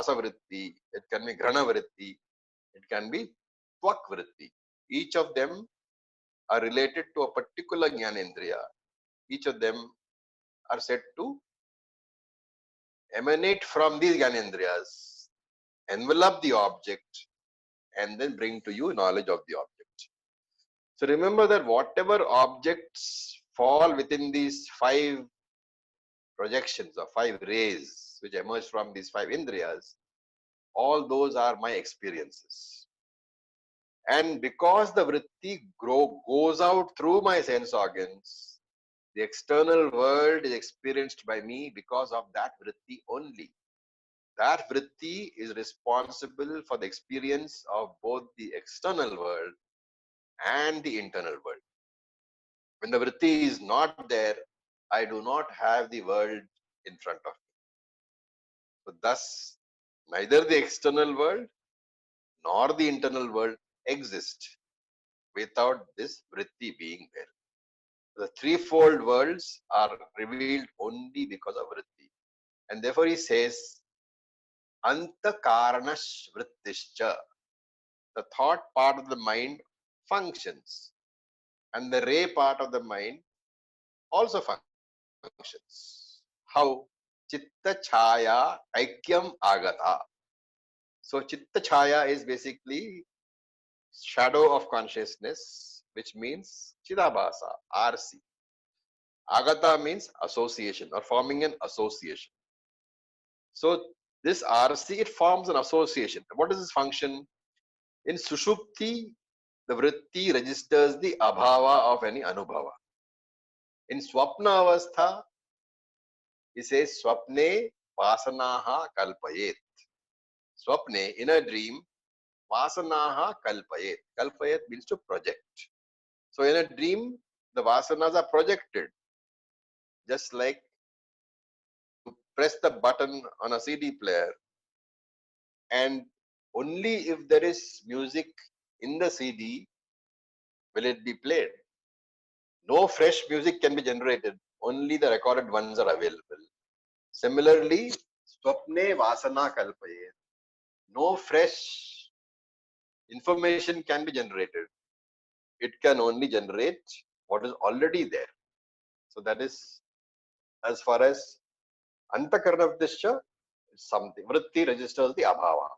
vritti, it can be grana vritti, it can be tvak vritti. Each of them are related to a particular jnanendriya. Each of them are said to emanate from these jnanendriyas, envelop the object, and then bring to you knowledge of the object. So remember that whatever objects fall within these 5 projections or 5 rays which emerge from these 5 indriyas, all those are my experiences. And because the vritti goes out through my sense organs, the external world is experienced by me because of that vritti only. That vritti is responsible for the experience of both the external world and the internal world. When the vritti is not there, I do not have the world in front of me. So thus, neither the external world nor the internal world exist without this vritti being there. The threefold worlds are revealed only because of vritti. And therefore he says, Anta karanash vrittischa. The thought part of the mind functions. And the ray part of the mind also functions. How? Chitta chaya aikyam agata. So chitta chaya is basically shadow of consciousness, which means chidabhasa, RC. Agata means association or forming an association. So this RC, it forms an association. What is this function? In Sushupti, the vritti registers the abhava of any anubhava. In Swapna Avastha, he says Swapne Vasanaha Kalpayet. Swapne, in a dream, Vasanaha Kalpayet. Kalpayet means to project. So in a dream, the Vasanas are projected. Just like you press the button on a CD player, and only if there is music in the CD will it be played. No fresh music can be generated. Only the recorded ones are available. Similarly, Swapne Vasana Kalpayet. No fresh information can be generated. It can only generate what is already there. So that is as far as Antakarana Vrittischa is something. Vritti registers the abhava.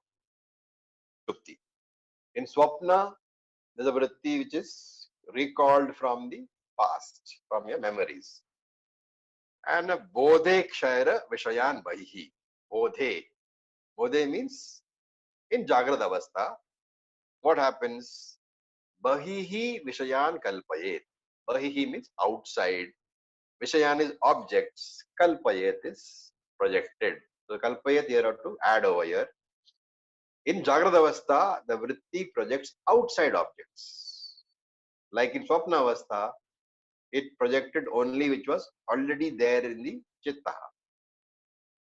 In Swapna, there's a vritti which is recalled from the past, from your memories. And a bodhe kshayra vishayan bahihi. Bodhe. Bodhe means in Jagrad Avastha, what happens? Bahihi vishayan kalpayet. Bahihi means outside. Vishayan is objects. Kalpayet is projected. So kalpayet here have to add over here. In Jagrad Avastha, the vritti projects outside objects. Like in Swapna Avastha, it projected only which was already there in the chitta.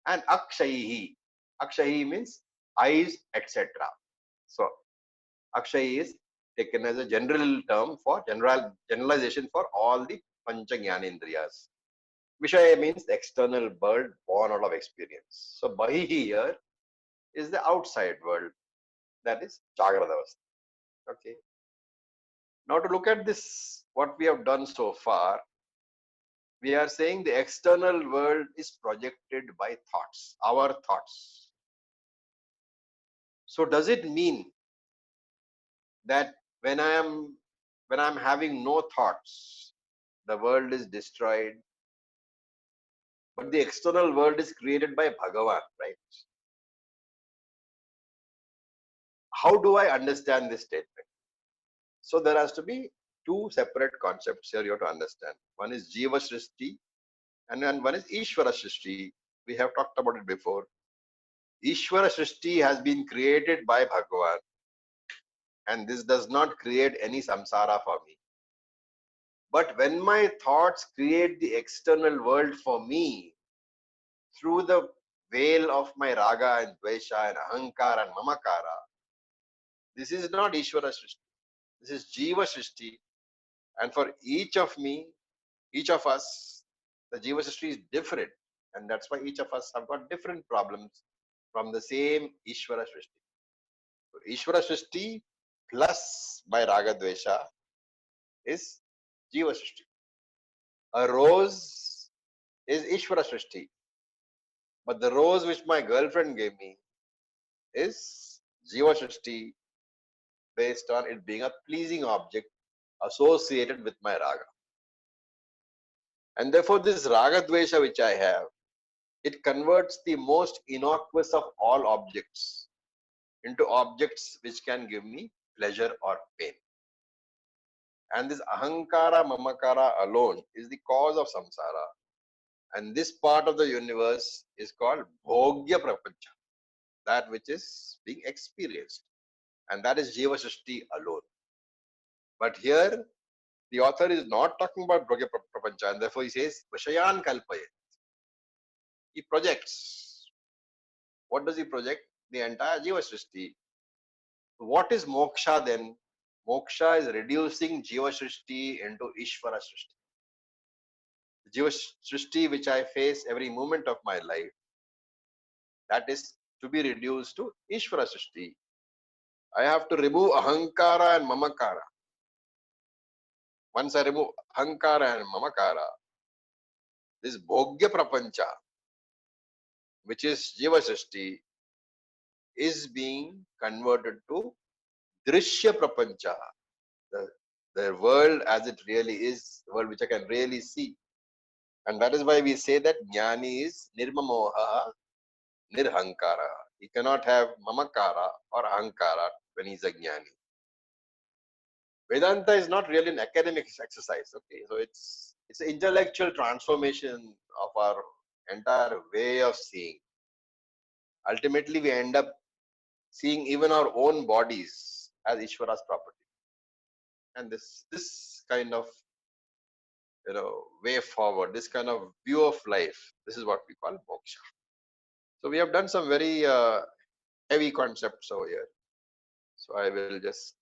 And akshayihi. Akshayi means eyes, etc. So akshayi is taken as a general term for generalization for all the pancha jnanendriyas. Vishaya means the external world born out of experience. So bahihi here is the outside world, that is Jagrada Avastha. Okay. Now to look at this, what we have done so far, we are saying the external world is projected by thoughts, our thoughts. So does it mean that when I'm having no thoughts, the world is destroyed, but the external world is created by Bhagavan, right? How do I understand this statement? So there has to be two separate concepts here you have to understand. One is Jiva Srishti and then one is Ishvara Srishti. We have talked about it before. Ishvara Srishti has been created by Bhagavan, and this does not create any samsara for me. But when my thoughts create the external world for me through the veil of my raga and dvesha and ahankara and mamakara, this is not Ishvara Srishti. This is Jiva Srishti. And for each of me, each of us, the Jiva Srishti is different. And that's why each of us have got different problems, from the same Ishvara Srishti. So Ishvara Srishti plus my Raga Dvesha is Jiva Srishti. A rose is Ishvara Srishti. But the rose which my girlfriend gave me is Jiva Srishti based on it being a pleasing object associated with my Raga. And therefore this Raga Dvesha which I have, it converts the most innocuous of all objects into objects which can give me pleasure or pain. And this ahankara, mamakara alone is the cause of samsara. And this part of the universe is called bhogya prapancha, that which is being experienced. And that is jiva srishti alone. But here, the author is not talking about bhogya prapancha, and therefore he says, vashayan kalpayet. He projects. What does he project? The entire jiva srishti. What is moksha then? Moksha is reducing jiva srishti into ishvara srishti. Jiva srishti which I face every moment of my life, that is to be reduced to ishvara srishti. I have to remove ahankara and mamakara. Once I remove ahankara and mamakara, this bhogya prapancha, which is jiva srishti, is being converted to drishya prapancha, the world as it really is, the world which I can really see. And that is why we say that jnani is nirmamoha nirhankara. He cannot have mamakara or ahankara when he is a jnani. Vedanta is not really an academic exercise. Okay, so it's an intellectual transformation of our entire way of seeing. Ultimately, we end up seeing even our own bodies as Ishvara's property. And this kind of way forward, this kind of view of life, this is what we call moksha. So we have done some very heavy concepts over here. So I will just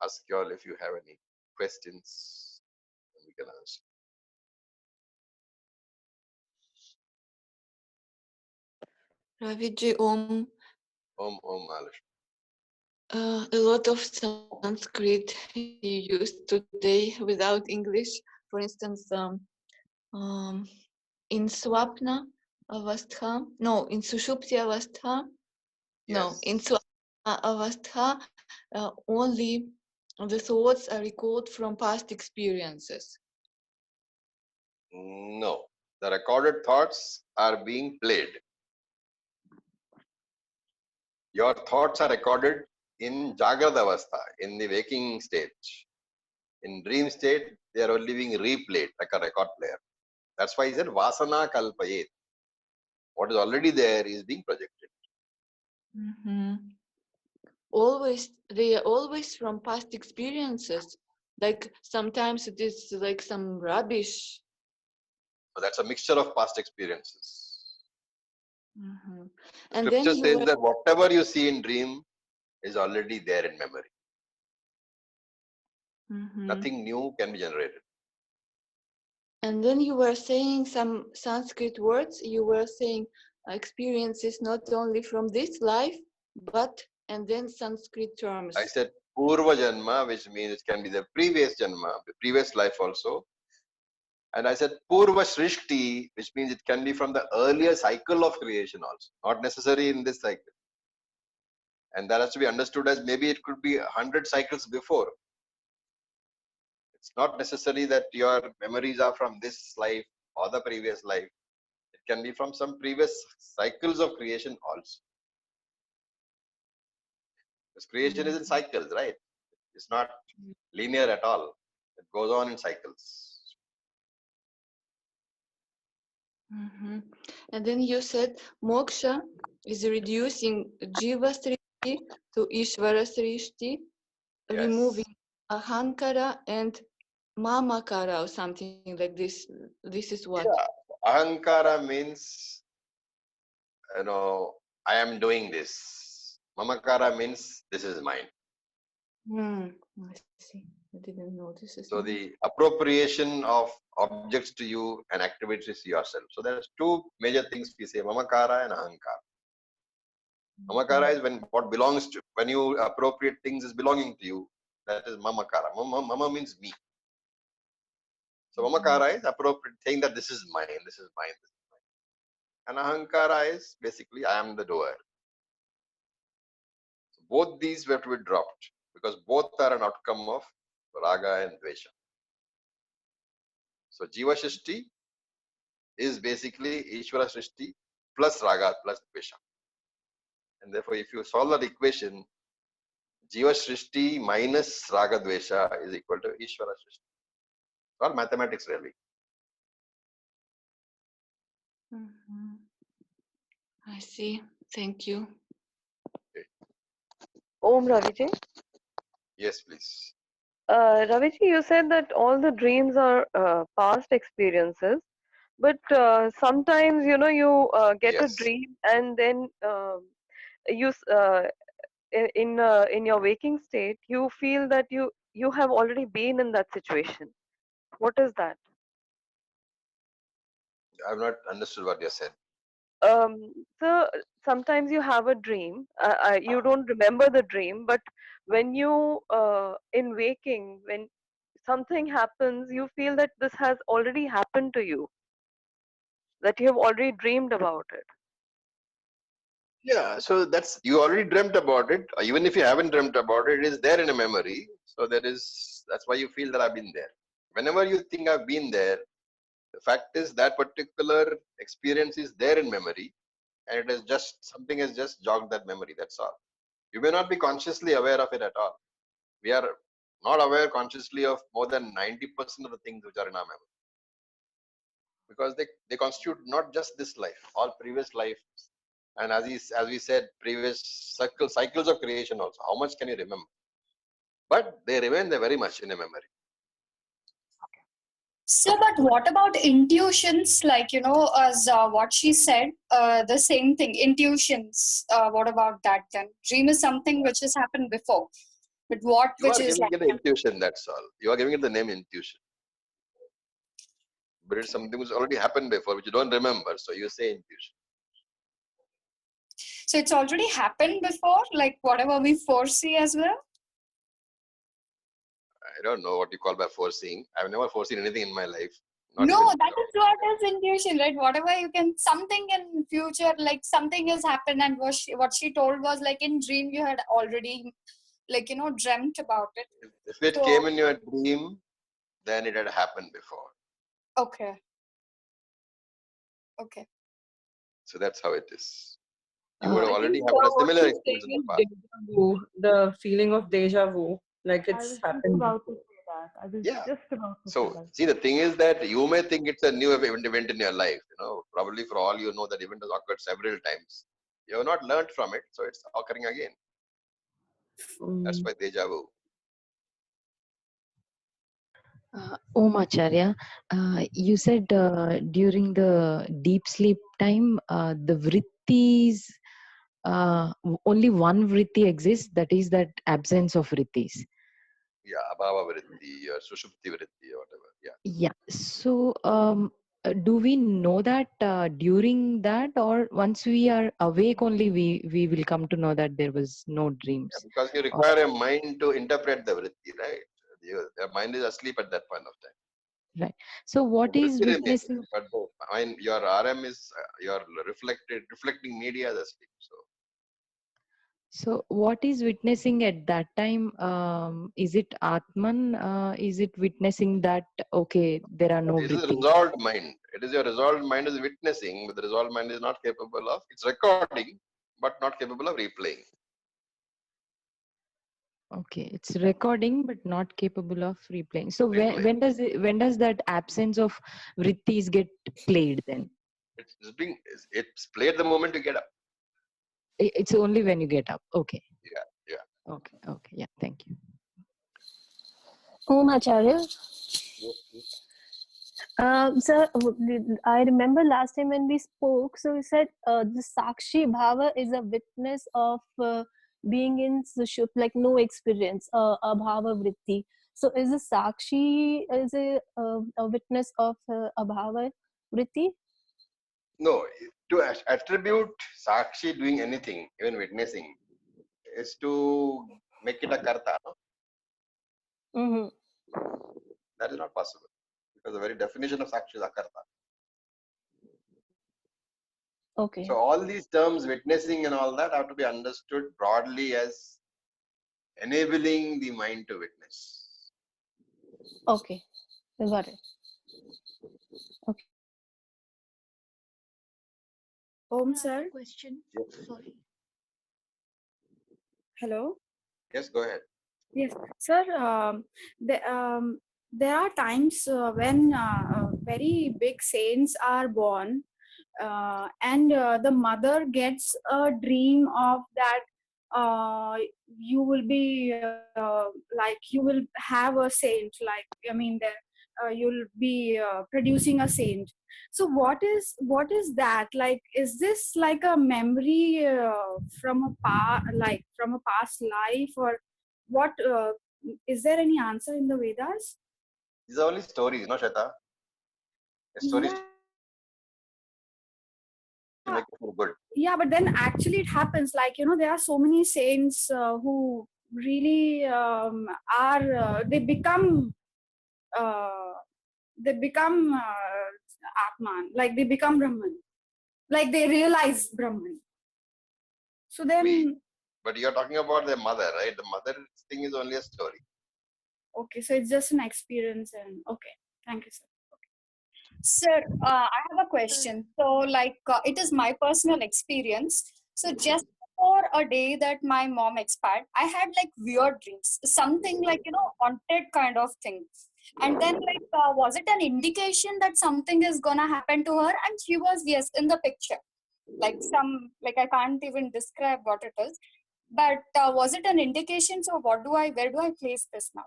ask you all if you have any questions, and we can answer. Raviji, Om. Om Alish. A lot of Sanskrit you used today without English. For instance, in Swapna Avastha, no, in Sushupti Avastha, no, in Yes. Swapna Avastha, only the thoughts are recalled from past experiences. No. The recorded thoughts are being played. Your thoughts are recorded in Jagrada Avastha, in the waking stage. In dream state, they are only being replayed like a record player. That's why he said Vasana Kalpayet. What is already there is being projected. Mm-hmm. They are always from past experiences. Like sometimes it is like some rubbish. So that's a mixture of past experiences. Mm-hmm. The And then scripture you says were, that whatever you see in dream is already there in memory. mm-hmm. Nothing new can be generated. And then you were saying some Sanskrit words. You were saying experiences not only from this life, but and then Sanskrit terms. I said Purva Janma, which means it can be the previous Janma, the previous life also. And I said Purva Srishti, which means it can be from the earlier cycle of creation also, not necessary in this cycle. And that has to be understood as maybe it could be 100 cycles before. It's not necessary that your memories are from this life or the previous life. It can be from some previous cycles of creation also. Because creation is in cycles, right? It's not linear at all. It goes on in cycles. Mm-hmm. And then you said moksha is reducing jiva srishti to ishvara srishti, Yes. removing ahankara and mamakara or something like this. This is what? Yeah. Ahankara means, I am doing this. Mamakara means this is mine. I see. I didn't know this is So mine. the appropriation of objects to you and activities to yourself. So there's two major things we say, mamakara and ahankara. Mamakara is when what belongs to, when you appropriate things is belonging to you. That is mamakara. Mama means me. So mamakara is appropriate, saying that this is mine, this is mine, this is mine. And ahankara is basically I am the doer. So both these were to be dropped because both are an outcome of raga and dvesha. So jiva shrishti is basically Ishvara shrishti plus raga plus dvesha. And therefore, if you solve that equation, jiva shrishti minus raga dvesha is equal to Ishvara shrishti. All mathematics really. I see. Thank you. Okay. Om Raviji. Yes, please. Raviji, you said that all the dreams are past experiences, but sometimes you get a Yes. dream and then you in your waking state you feel that you have already been in that situation. What is that? I've not understood what you said. So sometimes you have a dream, you don't remember the dream, but when you in waking, when something happens, you feel that this has already happened to you, that you have already dreamed about it. Yeah, so that's you already dreamt about it. Even if you haven't dreamt about it, it is there in a memory. So that's why you feel that I've been there. Whenever you think I've been there, the fact is that particular experience is there in memory, and it is just something has just jogged that memory. That's all. You may not be consciously aware of it at all. We are not aware consciously of more than 90% of the things which are in our memory because they constitute not just this life, all previous lives. And as we said, previous cycles of creation also. How much can you remember? But they remain there very much in a memory. So, but what about intuitions? Like, as what she said, the same thing, intuitions. What about that then? Dream is something which has happened before. But You which are is giving like, it an intuition, that's all. You are giving it the name intuition. But it's something which already happened before, which you don't remember. So you say intuition. so it's already happened before, like whatever we foresee as well? I don't know what you call by foreseeing. I've never foreseen anything in my life. Not No, even that is what is intuition, right? Whatever you can, something in future, like something has happened, and what she told was like in dream you had already, like, dreamt about it. if it So, came in your dream, then it had happened before. okay. Okay. So that's how it is. You would I have think already had a what similar she's experience saying in the is past. deja vu, the feeling of deja vu, like I it's was just happened. about to say that. I was Yeah. just about to say So that. see, the thing is that you may think it's a new event in your life. Probably for all you know, that event has occurred several times. You have not learned from it, so it's occurring again. That's why deja vu. Acharya, you said during the deep sleep time, the vrittis, only one vritti exists, that is that absence of vrittis. Yeah, abhava vritti or sushupti vritti or whatever. Yeah. Yeah. So, do we know that during that, or once we are awake only, we will come to know that there was no Yeah, dreams? because you require a mind to interpret the vritti, right? Your mind is asleep at that point of time. Right. So, what is Vritti remains, witnessing? but your RM is your reflecting media is asleep. So, what is witnessing at that time? Is it Atman? Is it witnessing that, okay, there are no It is a vrittis? resolved mind. It is your resolved mind is witnessing, but the resolved mind is not capable of. It's recording, but not capable of replaying. Okay, it's recording, but not capable of replaying. So, when does that absence of vrittis get played then? It's played the moment you get up. It's only when you get up. Okay. Yeah. Okay. Okay. Yeah. Thank you. Om Acharya. Sir, I remember last time when we spoke, so you said the Sakshi Bhava is a witness of being in Sushup, like no experience, Abhava Vritti. So is the Sakshi a witness of Abhava Vritti? No, To attribute Sakshi doing anything, even witnessing, is to make it a karta. No? Mm-hmm. That is not possible. Because the very definition of Sakshi is akarta. Okay. So all these terms, witnessing and all that, have to be understood broadly as enabling the mind to witness. Okay. I got it. Okay. Om sir. Question. Yes. Sorry. Hello. Yes, go ahead. Yes, sir. There are times when very big saints are born, and the mother gets a dream of that you will be like you will have a saint. Like I mean, you'll be producing a saint. So what is that? Like, is this like a memory from from a past life, or what? Is there any answer in the Vedas? These are only stories, no, Shweta? Stories to Yeah, make you feel good. yeah, but then actually it happens. Like there are so many saints who really are. Uh, they become Atman. Like they become Brahman. Like they realize Brahman. So then, But you're talking about the mother, right? The mother thing is only a story. okay, so it's just an experience, and okay, thank you, sir. Sir, I have a question. So, like, it is my personal experience. So, just before a day that my mom expired, I had like weird dreams, something like, haunted kind of thing. And then, like, was it an indication that something is gonna happen to her? And she was, yes, in the picture. Like, I can't even describe what it is. But was it an indication? So, where do I place this now?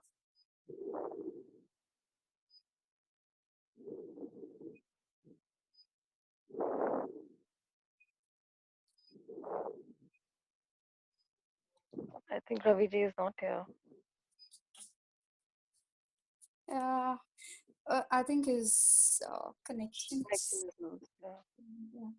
I think Ravi ji is not here. Uh, I think his connection Connection is. is loose. Yeah. Yeah.